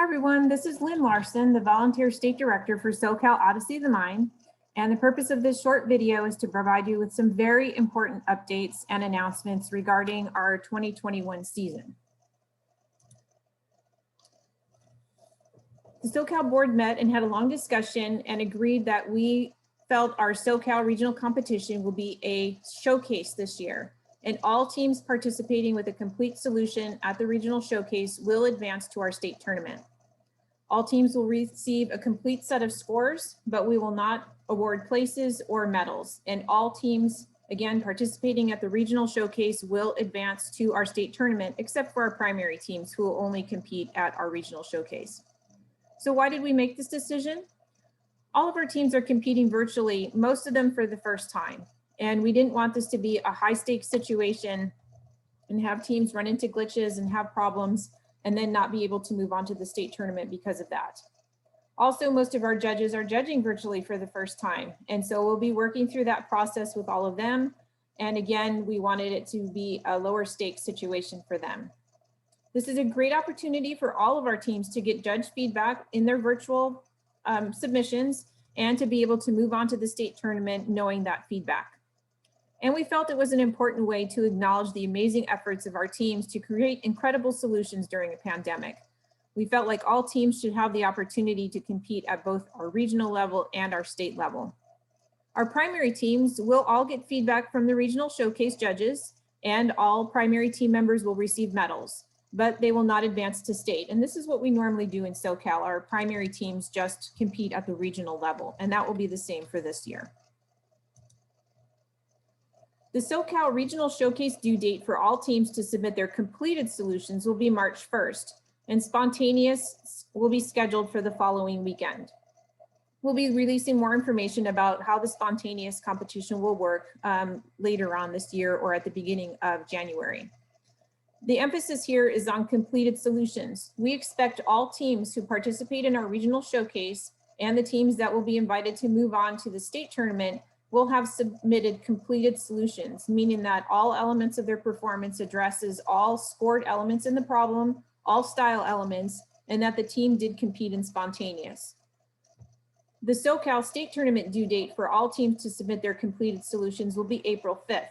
everyone, this is Lynn Larson, the Volunteer State Director for SoCal Odyssey of the Mind. And the purpose of this short video is to provide you with some very important updates and announcements regarding our 2021 season. The SoCal board met and had a long discussion and agreed that we felt our SoCal regional competition will be a showcase this year. And all teams participating with a complete solution at the regional showcase will advance to our state tournament. All teams will receive a complete set of scores, but we will not award places or medals. And all teams, again, participating at the regional showcase will advance to our state tournament, except for our primary teams who will only compete at our regional showcase. So why did we make this decision? All of our teams are competing virtually, most of them for the first time. And we didn't want this to be a high stakes situation and have teams run into glitches and have problems and then not be able to move on to the state tournament because of that. Also, most of our judges are judging virtually for the first time. And so we'll be working through that process with all of them. And again, we wanted it to be a lower stakes situation for them. This is a great opportunity for all of our teams to get judge feedback in their virtual submissions and to be able to move on to the state tournament knowing that feedback. And we felt it was an important way to acknowledge the amazing efforts of our teams to create incredible solutions during a pandemic. We felt like all teams should have the opportunity to compete at both our regional level and our state level. Our primary teams will all get feedback from the regional showcase judges, and all primary team members will receive medals, but they will not advance to state. And this is what we normally do in SoCal. Our primary teams just compete at the regional level, and that will be the same for this year. The SoCal Regional Showcase due date for all teams to submit their completed solutions will be March 1st, and spontaneous will be scheduled for the following weekend. We'll be releasing more information about how the spontaneous competition will work later on this year or at the beginning of January. The emphasis here is on completed solutions. We expect all teams who participate in our regional showcase and the teams that will be invited to move on to the state tournament will have submitted completed solutions, meaning that all elements of their performance addresses all scored elements in the problem, all style elements, and that the team did compete in spontaneous. The SoCal state tournament due date for all teams to submit their completed solutions will be April 5th,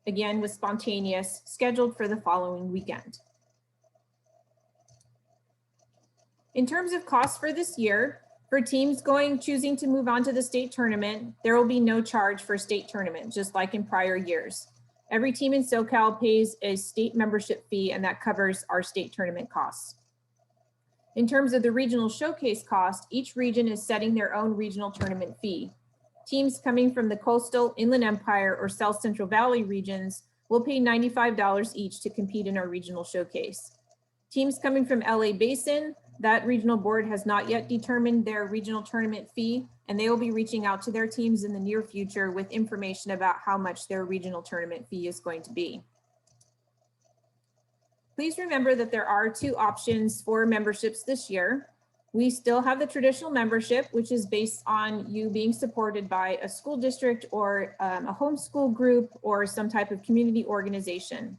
again with spontaneous scheduled for the following weekend. In terms of costs for this year, for teams choosing to move on to the state tournament, there will be no charge for state tournament, just like in prior years. Every team in SoCal pays a state membership fee, and that covers our state tournament costs. In terms of the regional showcase cost, each region is setting their own regional tournament fee. Teams coming from the Coastal, Inland Empire, or South Central Valley regions will pay $95 each to compete in our regional showcase. Teams coming from LA Basin, that regional board has not yet determined their regional tournament fee, and they will be reaching out to their teams in the near future with information about how much their regional tournament fee is going to be. Please remember that there are two options for memberships this year. We still have the traditional membership, which is based on you being supported by a school district or a homeschool group or some type of community organization.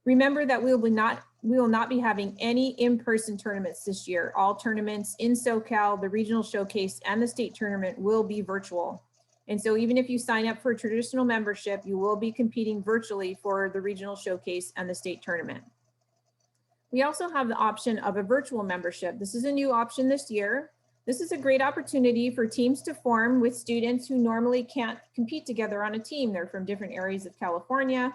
Remember that we will not be having any in-person tournaments this year. All tournaments in SoCal, the regional showcase, and the state tournament will be virtual. And so even if you sign up for a traditional membership, you will be competing virtually for the regional showcase and the state tournament. We also have the option of a virtual membership. This is a new option this year. This is a great opportunity for teams to form with students who normally can't compete together on a team. They're from different areas of California,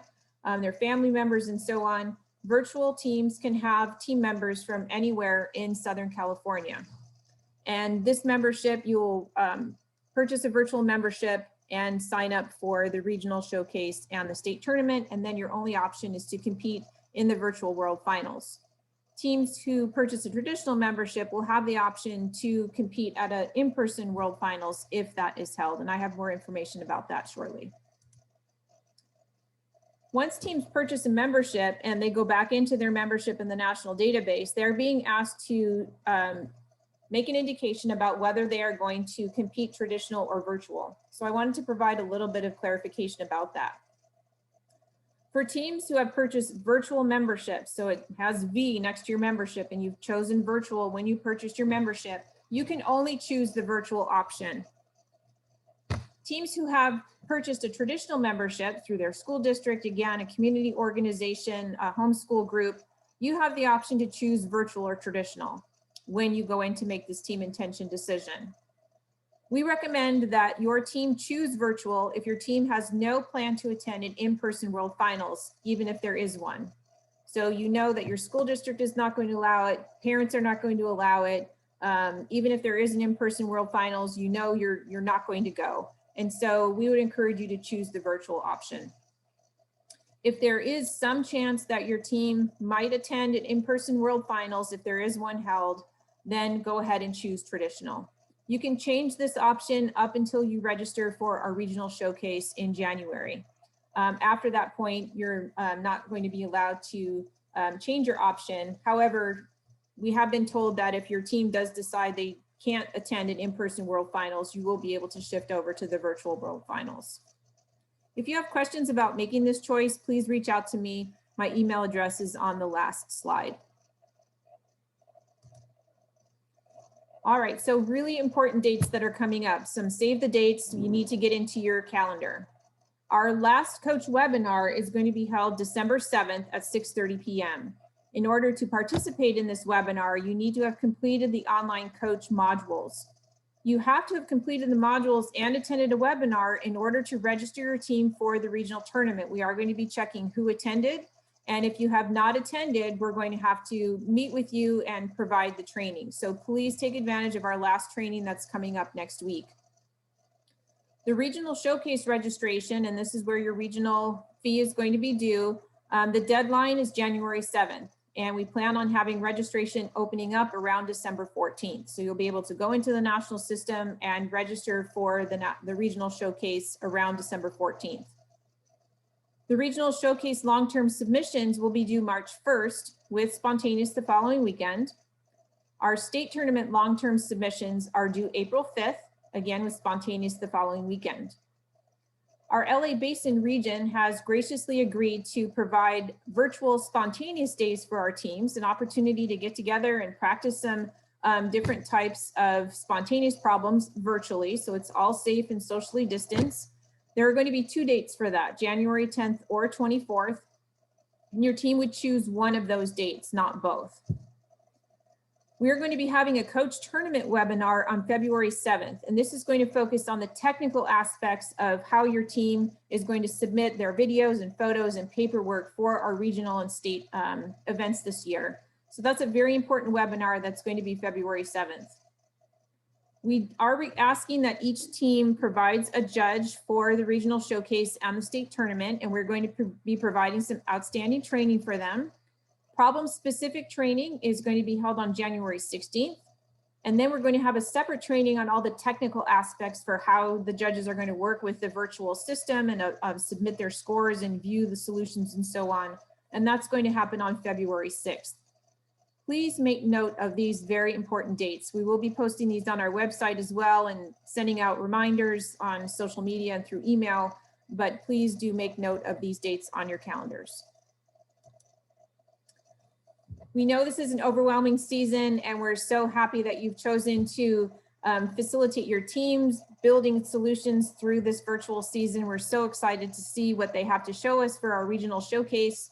their family members, and so on. Virtual teams can have team members from anywhere in Southern California. And this membership, you'll purchase a virtual membership and sign up for the regional showcase and the state tournament. And then your only option is to compete in the virtual world finals. Teams who purchase a traditional membership will have the option to compete at an in-person world finals if that is held. And I have more information about that shortly. Once teams purchase a membership and they go back into their membership in the national database, they're being asked to make an indication about whether they are going to compete traditional or virtual. So I wanted to provide a little bit of clarification about that. For teams who have purchased virtual memberships, so it has V next to your membership and you've chosen virtual when you purchased your membership, you can only choose the virtual option. Teams who have purchased a traditional membership through their school district, again, a community organization, a homeschool group, you have the option to choose virtual or traditional when you go in to make this team intention decision. We recommend that your team choose virtual if your team has no plan to attend an in-person World Finals, even if there is one. So you know that your school district is not going to allow it, parents are not going to allow it. Even if there is an in-person World Finals, you know you're not going to go. And so we would encourage you to choose the virtual option. If there is some chance that your team might attend an in-person World Finals, if there is one held, then go ahead and choose traditional. You can change this option up until you register for our regional showcase in January. After that point, you're not going to be allowed to change your option. However, we have been told that if your team does decide they can't attend an in-person World Finals, you will be able to shift over to the virtual World Finals. If you have questions about making this choice, please reach out to me. My email address is on the last slide. All right, so really important dates that are coming up. Some save the dates you need to get into your calendar. Our last coach webinar is going to be held December 7th at 6:30 p.m. In order to participate in this webinar, you need to have completed the online coach modules. You have to have completed the modules and attended a webinar in order to register your team for the regional tournament. We are going to be checking who attended. And if you have not attended, we're going to have to meet with you and provide the training. So please take advantage of our last training that's coming up next week. The regional showcase registration, and this is where your regional fee is going to be due. The deadline is January 7th. And we plan on having registration opening up around December 14th. So you'll be able to go into the national system and register for the regional showcase around December 14th. The regional showcase long-term submissions will be due March 1st with spontaneous the following weekend. Our state tournament long-term submissions are due April 5th, again with spontaneous the following weekend. Our LA Basin region has graciously agreed to provide virtual spontaneous days for our teams, an opportunity to get together and practice some different types of spontaneous problems virtually. So it's all safe and socially distanced. There are going to be 2 dates for that, January 10th or 24th. And your team would choose one of those dates, not both. We're going to be having a coach tournament webinar on February 7th, and this is going to focus on the technical aspects of how your team is going to submit their videos and photos and paperwork for our regional and state events this year. So that's a very important webinar that's going to be February 7th. We are asking that each team provides a judge for the regional showcase and the state tournament, and we're going to be providing some outstanding training for them. Problem-specific training is going to be held on January 16th. And then we're going to have a separate training on all the technical aspects for how the judges are going to work with the virtual system and submit their scores and view the solutions and so on. And that's going to happen on February 6th. Please make note of these very important dates. We will be posting these on our website as well and sending out reminders on social media and through email, but please do make note of these dates on your calendars. We know this is an overwhelming season, and we're so happy that you've chosen to facilitate your teams building solutions through this virtual season. We're so excited to see what they have to show us for our regional showcase.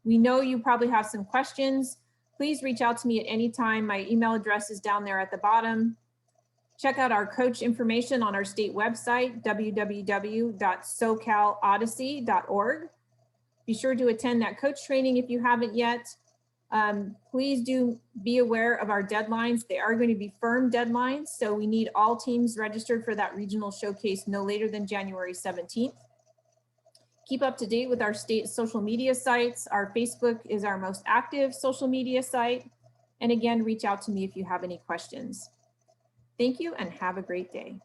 We know you probably have some questions. Please reach out to me at any time. My email address is down there at the bottom. Check out our coach information on our state website, www.socalodyssey.org. Be sure to attend that coach training if you haven't yet. Please do be aware of our deadlines. They are going to be firm deadlines, so we need all teams registered for that regional showcase no later than January 17th. Keep up to date with our state social media sites. Our Facebook is our most active social media site. And again, reach out to me if you have any questions. Thank you and have a great day.